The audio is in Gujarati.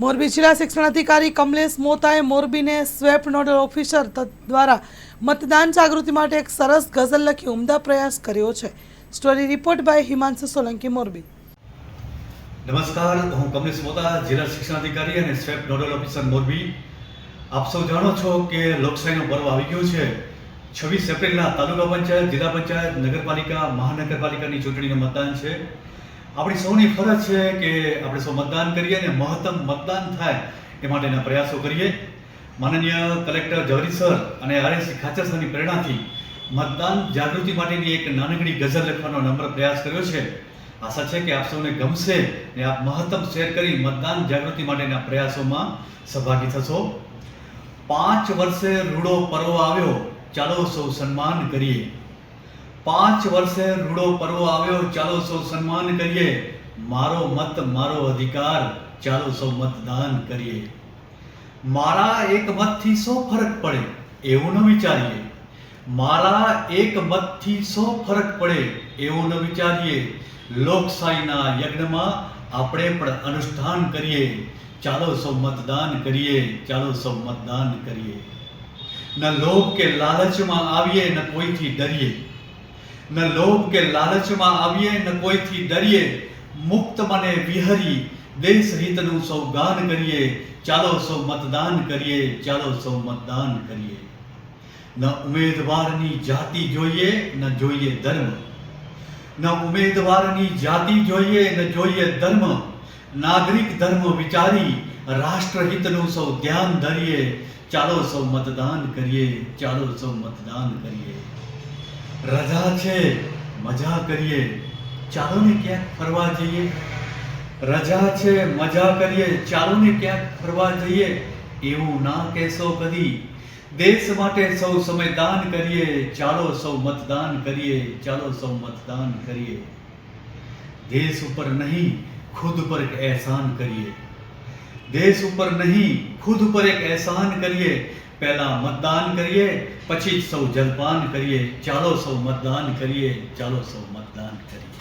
મોરબી જિલ્લા શિક્ષણાધિકારી કમલેશ મોતાએ મોરબીને સ્વેપ નોડલ ઓફિસર દ્વારા મતદાન જાગૃતિ માટે એક સરસ ગઝલ લખી ઉમદા પ્રયાસ કર્યો છે। Story report by Himanshu Solanki, Morbi. નમસ્કાર, હું કમલેશ મોતા, જિલ્લા શિક્ષણાધિકારી અને સ્વેપ નોડલ ઓફિસર મોરબી। આપ સૌ જાણો છો કે લોકશાહીનો પર્વ આવી ગયો છે। 26 એપ્રિલના તાલુકા પંચાયત, જિલ્લા પંચાયત, નગરપાલિકા, મહાનગરપાલિકાની ચૂંટણીનું મતદાન છે। આપણી સૌની ફરજ છે કે આપણે સૌ મતદાન કરીએ અને મહત્તમ મતદાન થાય એ માટેના પ્રયાસો કરીએ। માનનીય કલેક્ટર જવહરી સર અને આરએસી ખાચર સરની પ્રેરણાથી મતદાન જાગૃતિ માટેની એક નાનકડી ગઝલ લખવાનો નમ્ર પ્રયાસ કર્યો છે। આશા છે કે આપ સૌને ગમશે અને આપ મહત્તમ શેર કરી મતદાન જાગૃતિ માટેના પ્રયાસોમાં સહભાગી થશો। 5 વર્ષે રૂડો પર્વ આવ્યો, ચાલો સૌ સન્માન કરીએ। 5 વર્ષે રૂડો પર્વ આવ્યો, ચાલો સૌ સન્માન કરીએ। મારો મત મારો અધિકાર, ચાલો સૌ મતદાન કરીએ। મારા એક મતથી 100 ફરક પડે એવું ન વિચારીએ। મારા એક મતથી 100 ફરક પડે એવું ન વિચારીએ। લોકશાહીના યજ્ઞમાં આપણે પણ અનુષ્ઠાન કરીએ। ચાલો સૌ મતદાન કરીએ, ચાલો સૌ મતદાન કરીએ। ન લોભ કે લાલચમાં આવીએ, ન કોઈથી ડરીએ। ન લોભ કે લાલચમાં આવીએ, ન કોઈથી ડરીએ। મુક્ત મને વિહરી દેશ હિતનું સૌ ગાન કરીએ। ચાલો સૌ મતદાન કરીએ, ચાલો સૌ મતદાન કરીએ। ન ઉમેદવારની જાતિ જોઈએ, ન જોઈએ ધર્મ। ન ઉમેદવારની જાતિ જોઈએ, ન જોઈએ ધર્મ। નાગરિક ધર્મ વિચારી રાષ્ટ્રહિતનું સૌ ધ્યાન ધરીએ। ચાલો સૌ મતદાન કરીએ, ચાલો સૌ મતદાન કરીએ। રજા છે મજા કરીએ, ચાલો ને ક્યાંક ફરવા જઈએ। રજા છે મજા કરીએ, ચાલો ને ક્યાંક ફરવા જઈએ। એવું ના કહેશો કદી, દેશ માટે સૌ સમય દાન કરીએ। ચાલો સૌ મતદાન કરીએ, ચાલો સૌ મતદાન કરીએ। દેશ ઉપર નહીં ખુદ પર એક એહસાન કરીએ। દેશ ઉપર નહીં ખુદ પર એક એહસાન કરીએ। પહેલા મતદાન કરીએ, પછી સૌ જલપાન કરીએ। ચાલો સૌ મતદાન કરીએ, ચાલો સૌ મતદાન કરીએ।